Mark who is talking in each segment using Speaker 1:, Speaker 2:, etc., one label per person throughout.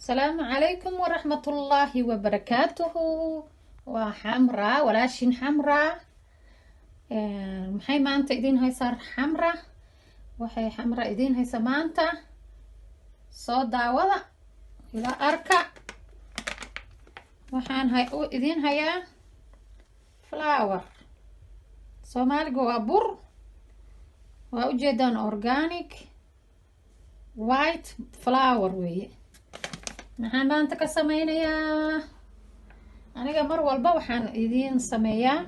Speaker 1: السلام عليكم ورحمة الله وبركاته. وحمراء ولاشين حمراء maxay maanta idin haysaa xamra waxay xamra idin haysaa maanta soo daawada ila arka waxaan idin hayaa flower Soomaaliga waa bur waa u jeedaan organic white flower weeye maxaan maanta ka sameynayaa aniga mar walba waxaan idin sameeyaa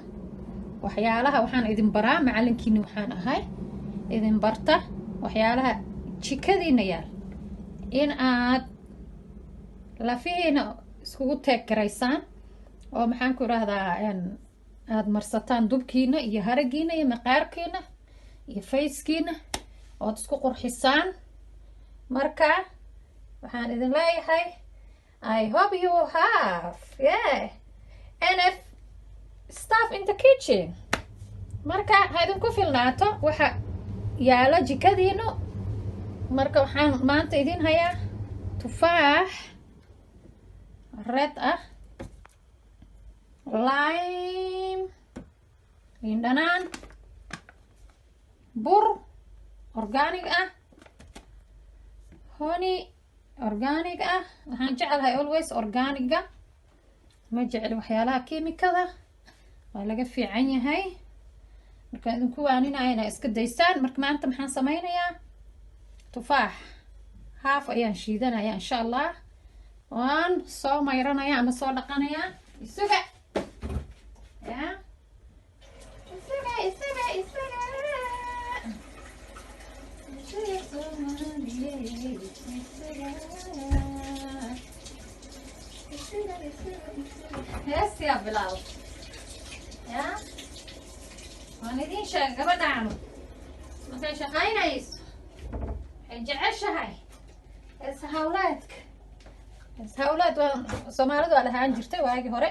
Speaker 1: waxyaalaha waxaan idin baraa macalinkiina waxaan ahay idin barta waxyaalaha jikadiina yaal in aad lafihiina iskugu teegaraysaan oo maxaan ku raahdaa aad marsataan dubkiina iyo haragiina iyo maqaarkiina iyo facekiina oo isku qurxisaan marka waxaan idin leeyahay I hope you have enough stuff in the kitchen marka haydin ku filnaato waxa yaala jikadiina marka waxaan maanta idin hayaa tufaax red lime indhanaan bur organic honey organic waxaan jecelahay always organiga ma jecel waxyaalaha kiimikada waa laga fiican yahay marka idinku waaninaya inaa iska daysaan marka maanta maxaan sameynayaa tufaax haaf ayaan shiidanaya insha allah waan soo mayranaya ama soo dhaqanaya isuga hees yaa bilaab waan idin sheegay gabadhaanu markay shaqaynayso waxay jeceshahay hees hawleed waa Soomaalidu waa lahaan jirtay waagii hore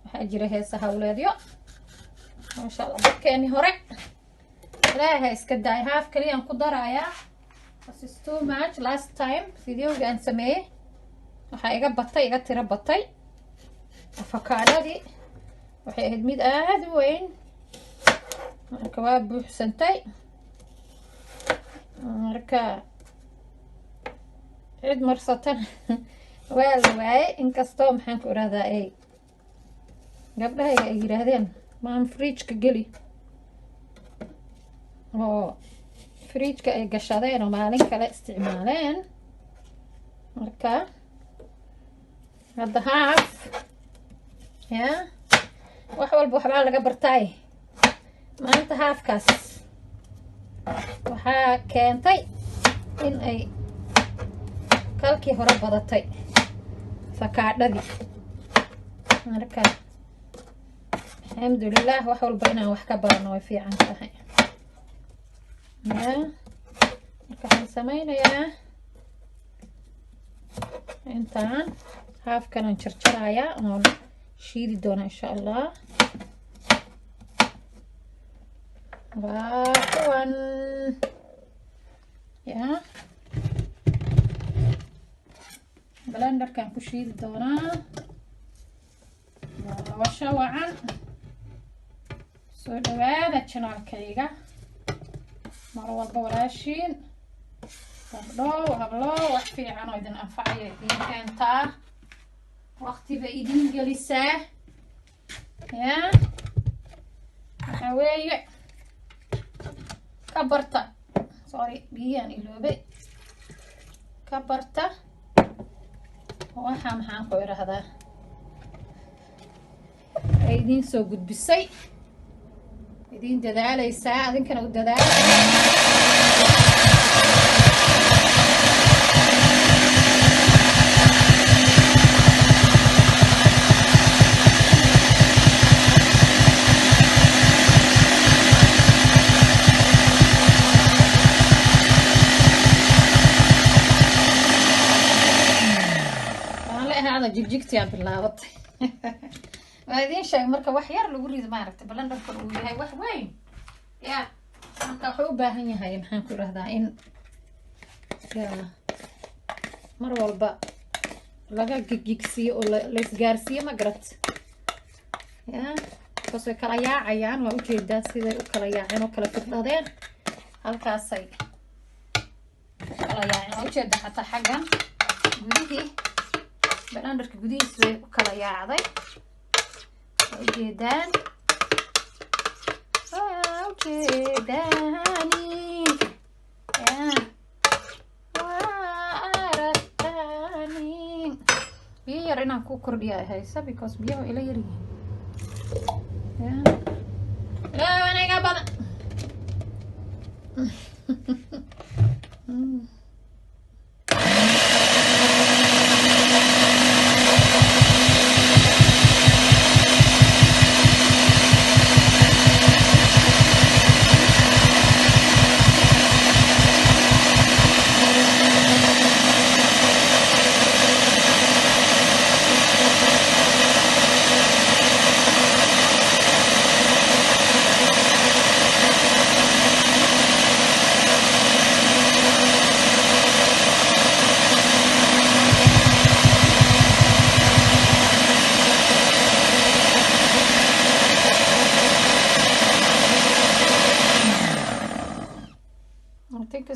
Speaker 1: waxaa jira heesa hawleedyo maasha Allah dadkeeni hore ilaahay iska daay haaf kaliyaan ku darayaa this is too much last time videoga aan sameeyay waxaa iga tiro batay afakaadadii waxay ahayd mid aad u weyn marka waa buuxsantay marka cid marsatan waa la waayay inkastoo maxaan ku irahdaa ay gabdhahayga ay yiraahdeen maan fridge-ka geli oo fridge-ka ay gashadeen oo maalin kale isticmaaleen marka hadda haaf wax walba waxbaa laga bartaay maanta haafkaas waxaa keentay in ay kalkii hore badatay fakaadhadii marka alxamdulilah wax walba inaan wax ka barano way fiican tahay marka waxaan sameynayaa intaan haafkanaan jarjarayaa oon shiidi doona insha allah waa kuwan blenderkaan ku shiidi doonaa washo wacan soo dhawaada janaalkayga mar walba walaashiin gabdho hablo wax fiican oo idin anfacaya idin keentaa waqtiba idin gelisaa waxaa weeye ka barta biyaan iloobay ka barta waxa maxaan ku irahdaa ay idin soo gudbisay idin dadaalaysaa adinkana u dadaalay jigjigtiyaa bilaabatay waa idin sheegay marka wax yar lagu rido maaragtay blenderka uu yahay wax weyn marka wuxuu u baahan yahay maxaan ku irahdaa in mar walba laga gigigsiyo oo la isgaarsiyo ma garat ya kasoo kala yaacayaan waa ujeedaa siday u kala yaaceen oo kala firdhadeen halkaasay kala yaaceen waa ujeedaa xataa xaggan gudihii balaandarka gudihiisa way u kala yaacday waa ujeedaan biyo yar inaan ku kordhiya haysa because biyaha ila yaryihiin anaga badan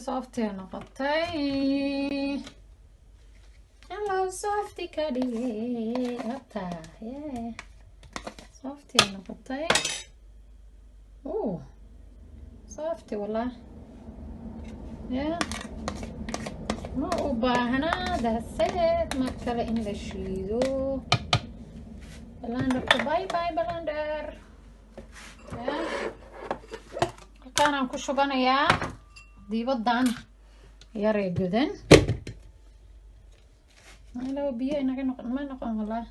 Speaker 1: softy noqotay hello softy kadhige hata yeah softy noqotay softy wala yeah ma u baahna daset ma kale in la shiido blender bye bye blender yeah halkaan ku shubanayaa diibadan yaree gudan loo biyo inaga noqon ma noqon wallah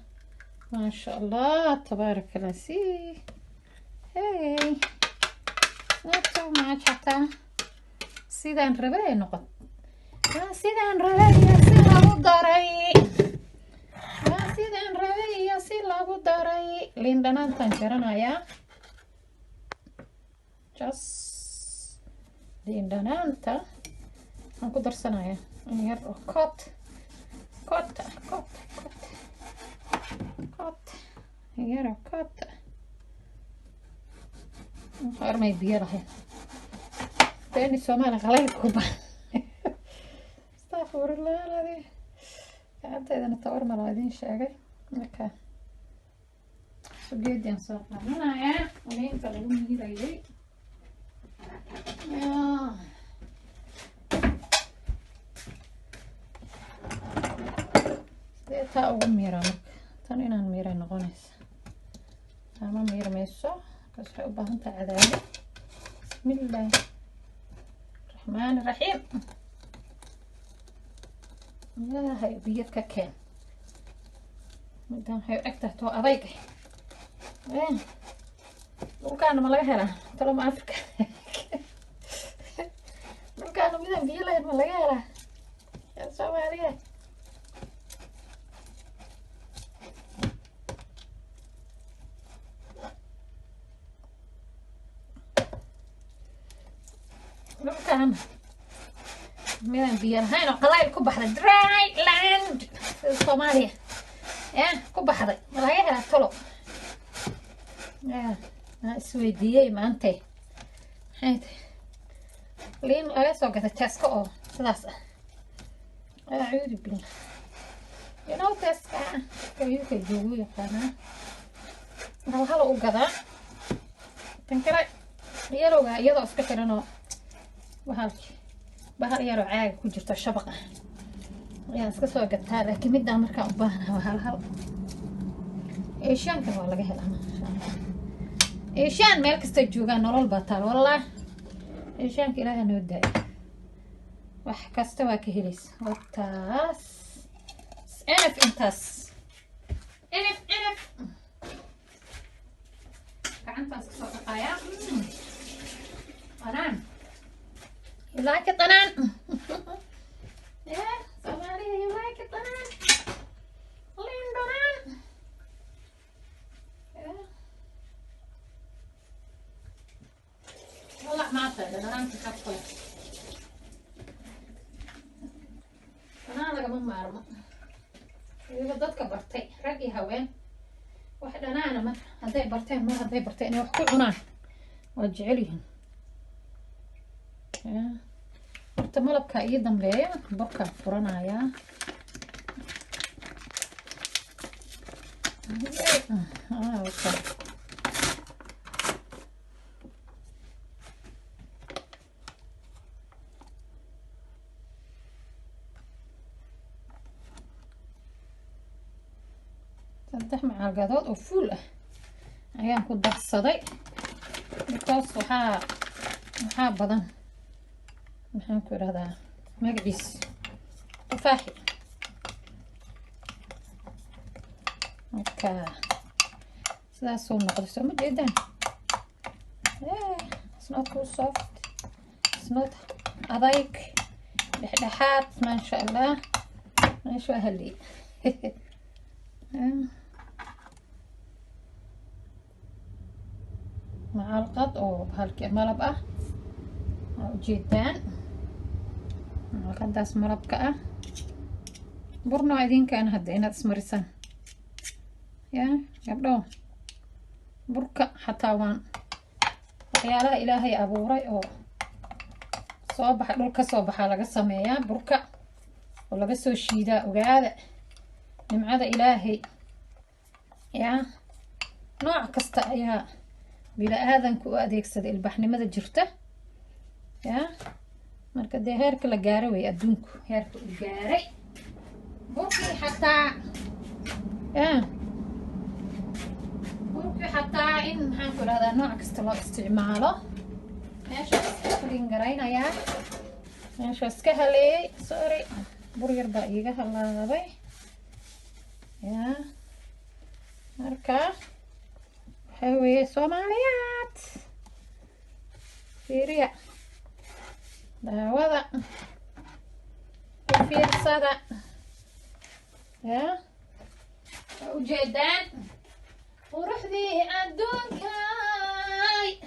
Speaker 1: maasha allah tabaaraka allah si hey not so much hata sidaan rabay noqon sidaan rabay si lagu daray sidaan rabay si lagu daray lindanaantan jaranayaa just lindanaanta aan ku darsanaya in yar oo kot yara kot armay biyo lahayn teeni Soomaali qalaylku baan astaghfirullah alladhi gacanteedana tawar ma lahayn sheegay marka sugeedin soo qabanaya inta lagu miirayay taa ugu miira marka tan inaan miira noqonaysa ama miirmayso kas waxay u baahan tahay cadaali bismillaahi raxmaani raxiim ilaahay biyo ka keen midaan waxay u egtahay too adayg dhulkaana ma laga helaa talo ma Afrika dhulkaana midaan biyo lahayn ma laga helaa yaa Soomaaliya dhulkaan midaan biyo lahayn oo qalayl ku baxday dry land Soomaaliya ku baxday ma laga helaa talo isweydiiyey maantay maxay tahay liin laga soo gatay Tesco oo sidaas acuudi billah Tesco kayuka joogo yaqaanaa hal u gadaa tan kale yarowga iyadoo iska xiranoo bahal yaroo caaga ku jirto shabaq ah ayaan iska soo gataa laakiin midaan markaan u baahnahay hal eeshaankan waa laga helaa eeshaan meel kasta joogaan nolol baa taal wallah eeshaanka ilaaha noo daayo wax kasta waa ka helaysa wataas enf intaas enf gacantaas ka soo dhaqayaa qanaan you like it qanaan yeah Soomaaliya you like it qanaan liin dhanaan والله ما أعتقد أنا أنت حاطة أنا لقى ماما أرمى weliba dadka bartay rag iyo haween wax dhanaana mar hadday barteen inay wax ku cunaan waa jecel yihiin. horta malabka ii dambeeya burka furanayaa. Okay. saddex macalgadood oo fuul ah ayaan ku darsaday because waxaa badan maxaan ku irahdaa magaciis tufaaxi. okay sidaasuu noqday soo ma jeedaan. it's not too soft, it's not adayg, dhexdhexaad maasha allah. meesha waa halii macalqad oo halkii malab ah waa ujeedaan. macalqadaas malabka ah burna waa idinkaan hadda inaad ismarisaan ya gabdho. burka xataa waan waxyaalaha ilaahay abuuray oo soo baxa dhul ka soo baxaa laga sameeyaa burka oo laga soo shiidaa. ogaada nimcada ilaahay ya nooc kasta ayaa bini-aadanka u adeegsada ilbaxnimada jirta ya. marka dee heerka la gaaro wey adduunku heerka u gaaray. burkii xataa in maxaan ku dhahdaa nooc kasta loo isticmaalo. meeshaas kulin garaynayaa, meeshaas ka haleeyay. sorry bur yar baa iiga halaabay ya. marka waxaa weeye soomaaliyaad fiiriya daawada ku fiirsada ya. waa ujeedaan quruxdii adduunka.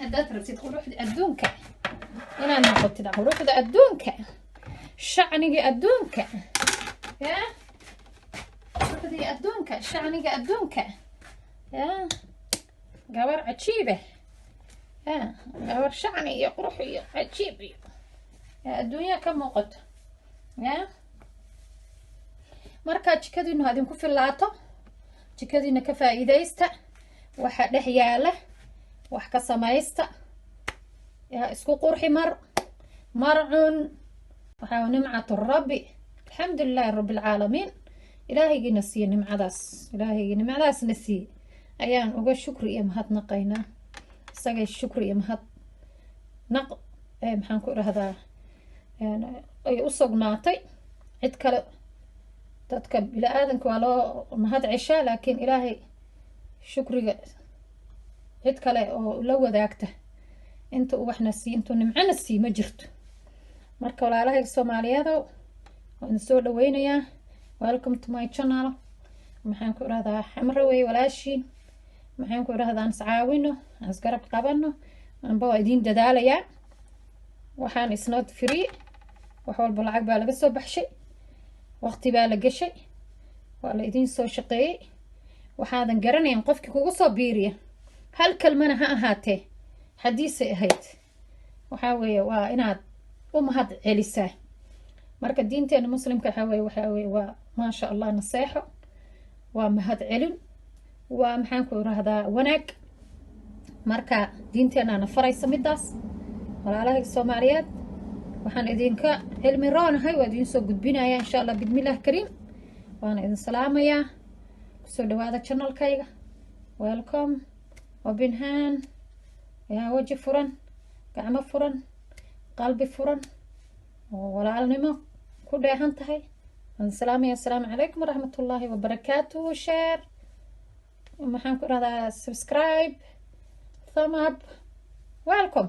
Speaker 1: haddaad rabtid quruxdii adduunka inaad noqotid quruxda adduunka, shacniga adduunka ya. quruxdii adduunka, shacniga adduunka ya. gabar cajiibe ya, gabar shacni iyo qurux iyo cajiib iyo adduunya ka muuqato ya. markaa jikadiinu hadinku filaato, jikadiina ka faa'iidaysta. waxa dhex yaala wax ka samaysta ya. isku qurxi marcun waxaa nimcatu rabbi. alxamdulillahi rabbil caalamiin. ilaahaygiina siiye nimcadaas, ilaahaygi nimcadaasna siiye ayaan uga shukri iyo mahadnaqaynaa. isagay shukri iyo mahadnaq maxaan ku irahdaa ay u sugnaatay. cid kale dadka bini-aadanka waa loo mahad ceshaa, laakiin ilaahay shukriga cid kale oo la wadaagta inta uu waxna sii intuu nimcana sii ma jirto. marka walaalahayga soomaaliyeedow waan soo dhaweynayaa. welcome to my channel. maxaan ku irahdaa xamra wey walaashiin. maxaan ku irahdaa iscaawino, isgarab qabano. anba waa idiin dadaalayaa. waxaan is not free. wax walba lacag baa laga soo baxshay, waqti baa la gashay, waa la idiin soo shaqeeyey. waxaadan garanayn qofkii kugu soo biiriya hal kalmana ha ahaatee xadiisay ahayd. waxaa weeye waa inaad u mahad celisaa. marka diinteena muslimka waxaa weeye waa maasha allah naseexo, waa mahad celin, waa maxaan ku irahdaa wanaag. marka diinteenana faraysa midaas. walaalahay soomaaliyeed waxaan idinka cilmi roonahay, waa idiin soo gudbinayaa insha allah bidmillaah kariim. waana idin salaamayaa. kusoo dhawaada channelkayga. welcome. open hand yaa waji furan, gacmo furan, qalbi furan oo walaalnimo ku dheehan tahay. waan salaamaya. assalaamu calaykum waraxmatullaahi wabarakaatuhu. share maxaan ku irahdaa subscribe, thumb up. welcome.